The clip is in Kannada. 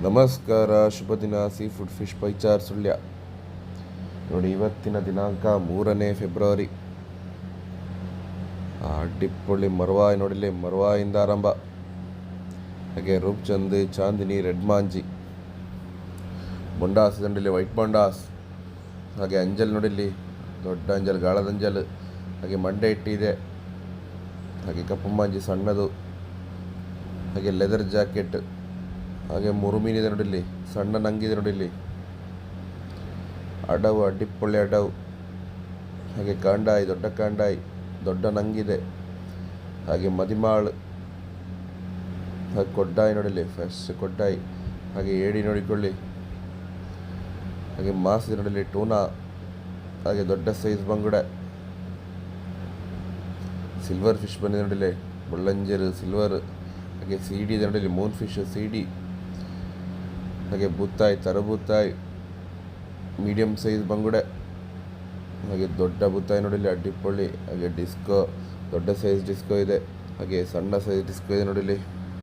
ನಮಸ್ಕಾರ, ಶುಭ ದಿನ. Sea food fish Paichar Sullia ನೋಡಿ. ಇವತ್ತಿನ ದಿನಾಂಕ 3ನೇ ಫೆಬ್ರವರಿ. ಡಿಪ್ಪೊಳ್ಳಿ ಮರ್ವಾಯ್ ನೋಡಿಲಿ, ಮರ್ವಾಯಿಂದ ಆರಂಭ. ಹಾಗೆ ರೂಪ್ಚಂದ್, ಚಾಂದಿನಿ, ರೆಡ್ ಮಾಂಜಿ, ಮೊಂಡಾಸ್ ನೋಡಿಲಿ, ವೈಟ್ ಮೊಂಡಾಸ್. ಹಾಗೆ ಅಂಜಲ್ ನೋಡಿಲಿ, ದೊಡ್ಡ ಅಂಜಲ್, ಗಾಳದ ಅಂಜಲ್. ಹಾಗೆ ಮಂಡೆ ಇಟ್ಟಿದೆ. ಹಾಗೆ ಕಪ್ಪು ಮಾಂಜಿ ಸಣ್ಣದು. ಹಾಗೆ ಲೆದರ್ ಜಾಕೆಟ್. ಹಾಗೆ ಮುರುಮೀನಿದೆ ನೋಡಿಲ್ಲಿ, ಸಣ್ಣ ನಂಗಿದೆ ನೋಡಿಲ್ಲಿ. ಅಡವು, ಅಡ್ಡಿಪ್ಪೊಳ್ಳೆ ಅಡವು. ಹಾಗೆ ಕಾಂಡಾಯಿ, ದೊಡ್ಡ ಕಾಂಡಾಯಿ, ದೊಡ್ಡ ನಂಗಿದೆ. ಹಾಗೆ ಮದಿಮಾಳು. ಹಾಗೆ ಕೊಡ್ಡಾಯಿ ನೋಡಿಲ್ಲಿ, ಫ್ರೆಶ್ ಕೊಡ್ಡಾಯಿ. ಹಾಗೆ ಏಡಿ ನೋಡಿಕೊಳ್ಳಿ. ಹಾಗೆ ಮಾಸಿದೆ ನೋಡಿಲ್ಲಿ, ಟೂನಾ. ಹಾಗೆ ದೊಡ್ಡ ಸೈಜ್ ಬಂಗುಡೆ. ಸಿಲ್ವರ್ ಫಿಶ್ ಬಂದಿದೆ ನೋಡಿಲ್ಲಿ, ಮುಳ್ಳಂಜರು ಸಿಲ್ವರ್. ಹಾಗೆ ಸಿಡಿ ಇದೆ ನೋಡಿಲ್ಲಿ, ಮೂನ್ ಫಿಶ್ ಸಿಡಿ. ಹಾಗೆ ಬೂತಾಯಿ, ತರಬೂತಾಯಿ, ಮೀಡಿಯಮ್ ಸೈಜ್ ಬಂಗುಡೆ. ಹಾಗೆ ದೊಡ್ಡ ಬೂತಾಯಿ ನೋಡಿಲ್ಲಿ, ಅಡ್ಡಿಪ್ಪೊಳ್ಳಿ. ಹಾಗೆ ಡಿಸ್ಕೋ, ದೊಡ್ಡ ಸೈಜ್ ಡಿಸ್ಕೋ ಇದೆ. ಹಾಗೆ ಸಣ್ಣ ಸೈಜ್ ಡಿಸ್ಕೋ ಇದೆ ನೋಡಿಲ್ಲಿ.